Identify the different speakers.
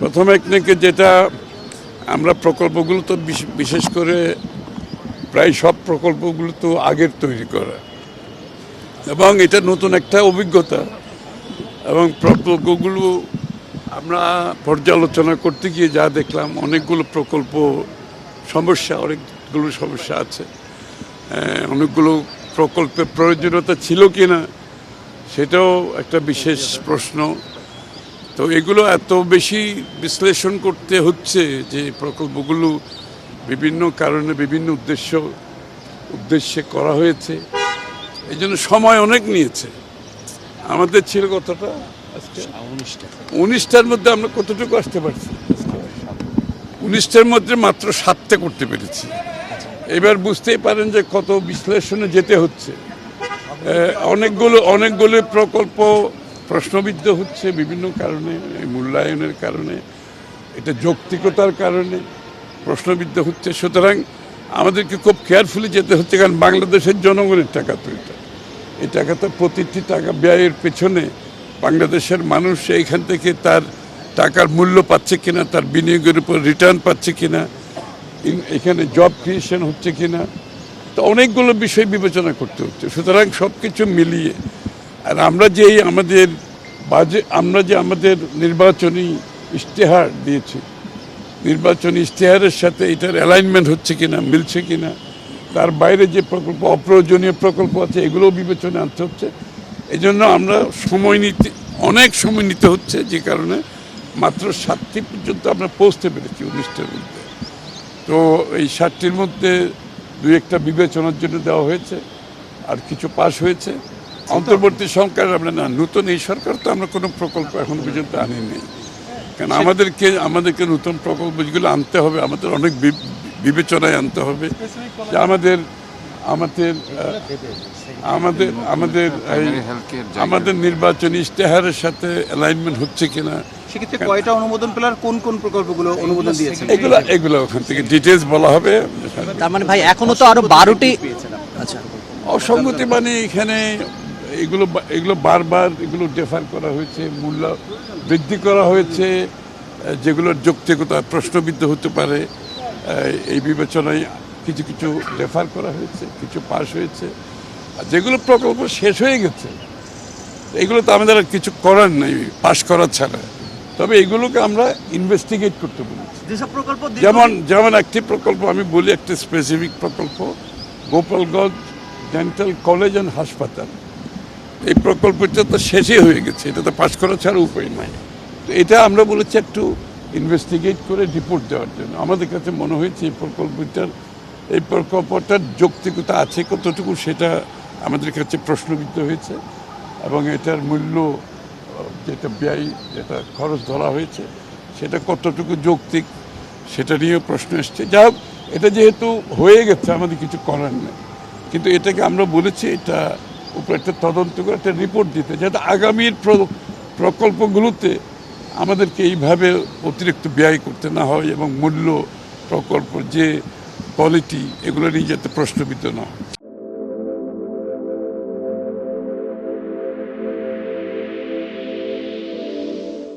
Speaker 1: প্রথম একদিকে যেটা আমরা প্রকল্পগুলো তো বিশেষ করে প্রায় সব প্রকল্পগুলো তো আগের তৈরি করা এবং এটা নতুন একটা অভিজ্ঞতা এবং প্রকল্পগুলো আমরা পর্যালোচনা করতে গিয়ে যা দেখলাম অনেকগুলো সমস্যা আছে। অনেকগুলো প্রকল্পের প্রয়োজনীয়তা ছিল কি না সেটাও একটা বিশেষ প্রশ্ন। তো এগুলো এত বেশি বিশ্লেষণ করতে হচ্ছে যে প্রকল্পগুলো বিভিন্ন কারণে বিভিন্ন উদ্দেশ্যে করা হয়েছে, এই জন্য সময় অনেক নিয়েছে। আমাদের ছিল কতটা, 19টার মধ্যে আমরা কতটুকু আসতে পারছি? 19টার মধ্যে মাত্র 7টা করতে পেরেছি। এবার বুঝতেই পারেন যে কত বিশ্লেষণে যেতে হচ্ছে। অনেকগুলো প্রকল্প প্রশ্নবিদ্ধ হচ্ছে বিভিন্ন কারণে, মূল্যায়নের কারণে, এটা যৌক্তিকতার কারণে প্রশ্নবিদ্ধ হচ্ছে। সুতরাং আমাদেরকে খুব কেয়ারফুলি যেতে হচ্ছে, কারণ বাংলাদেশের জনগণের টাকা তো এই টাকা তো প্রতিটি টাকা ব্যয়ের পেছনে বাংলাদেশের মানুষ এইখান থেকে তার টাকার মূল্য পাচ্ছে কিনা, তার বিনিয়োগের উপর রিটার্ন পাচ্ছে কিনা, এখানে জব ক্রিয়েশন হচ্ছে কিনা, তো অনেকগুলো বিষয় বিবেচনা করতে হচ্ছে। সুতরাং সব কিছু মিলিয়ে আর আমরা যে আমাদের নির্বাচনী ইশতেহার দিয়েছি, নির্বাচনী ইশতেহারের সাথে এটার অ্যালাইনমেন্ট হচ্ছে কিনা, মিলছে কিনা, তার বাইরে যে প্রকল্প, অপ্রয়োজনীয় প্রকল্প আছে, এগুলোও বিবেচনা আনতে হচ্ছে। এই জন্য আমরা অনেক সময় নিতে হচ্ছে, যে কারণে মাত্র 7টি পর্যন্ত আমরা পৌঁছতে পেরেছি 19টার মধ্যে। তো এই 7টির মধ্যে 2-1টা বিবেচনার জন্য দেওয়া হয়েছে, আর কিছু পাস হয়েছে। অন্তর্বর্তী সরকার আমরা না, নতুন এই সরকার তো আমরা কোনো প্রকল্প এখন পর্যন্ত আনিনি, কারণ আমাদেরকে নতুন প্রকল্প যেগুলো আনতে হবে, আমাদের অনেক বিবেচনায় আনতে হবে যে আমাদের নির্বাচনী ইশতেহারের সাথে অ্যালাইনমেন্ট হচ্ছে কিনা।
Speaker 2: সেক্ষেত্রে কয়টা অনুমোদন পেল আর কোন কোন প্রকল্পগুলো অনুমোদন দিয়েছেন,
Speaker 1: এগুলো ওখান থেকে ডিটেলস বলা হবে।
Speaker 3: তার মানে ভাই এখনো তো আরো 12টি আচ্ছা
Speaker 1: অসঙ্গতি, মানে এখানে এগুলো বারবার এগুলো ডেফার করা হয়েছে, মূল্য বৃদ্ধি করা হয়েছে, যেগুলোর যৌক্তিকতা প্রশ্নবিদ্ধ হতে পারে, এই বিবেচনায় কিছু কিছু ডেফার করা হয়েছে, কিছু পাস হয়েছে। আর যেগুলো প্রকল্প শেষ হয়ে গেছে এগুলো তো আমাদের আর কিছু করার নেই পাস করা ছাড়া। তবে এগুলোকে আমরা ইনভেস্টিগেট করতে বলেছি। যেমন একটি প্রকল্প আমি বলি, একটি স্পেসিফিক প্রকল্প, গোপালগঞ্জ ডেন্টাল কলেজ অ্যান্ড হাসপাতাল, এই প্রকল্পটা তো শেষই হয়ে গেছে, এটা তো পাস করা ছাড়া উপায় নাই। তো এটা আমরা বলেছি একটু ইনভেস্টিগেট করে রিপোর্ট দেওয়ার জন্য। আমাদের কাছে মনে হয়েছে এই প্রকল্পটার যৌক্তিকতা আছে কতটুকু, সেটা আমাদের কাছে প্রশ্নবিদ্ধ হয়েছে, এবং এটার মূল্য, যেটা ব্যয়, যেটা খরচ ধরা হয়েছে, সেটা কতটুকু যৌক্তিক, সেটা নিয়েও প্রশ্ন এসছে। যাই হোক, এটা যেহেতু হয়ে গেছে আমাদের কিছু করার নেই, কিন্তু এটাকে আমরা বলেছি এটা উপর একটা তদন্ত করে একটা রিপোর্ট দিতে, যাতে আগামীর প্রকল্পগুলোতে আমাদেরকে এইভাবে অতিরিক্ত ব্যয় করতে না হয়, এবং মূল্য, প্রকল্প যে কোয়ালিটি, এগুলো নিয়ে যাতে প্রশ্নবিদ্ধ না হয়।